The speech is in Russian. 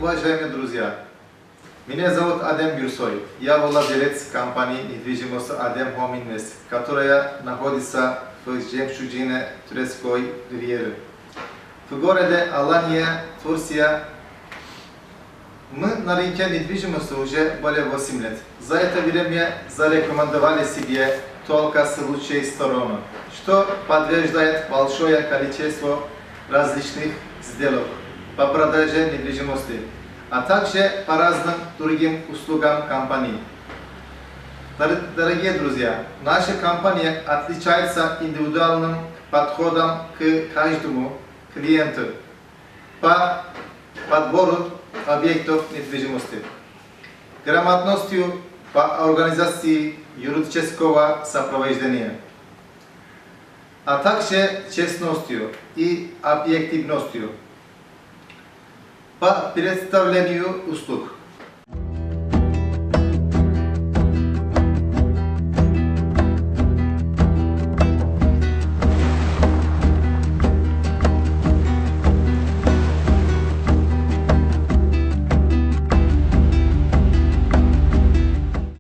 уважаемые друзья! Меня зовут Адем Гюрсой. Я владелец компании недвижимости Adem Home Invest, которая находится в жемчужине турецкой ривьеры. В городе Алания, Турция. Мы на рынке недвижимости уже более 8 лет. За это время зарекомендовали себе только с лучшей стороны, что подтверждает большое количество различных сделок по продаже недвижимости, а также по разным другим услугам компании. Дорогие друзья, наша компания отличается индивидуальным подходом к каждому клиенту по подбору объектов недвижимости, грамотностью по организации юридического сопровождения, а также честностью и объективностью по представлению услуг.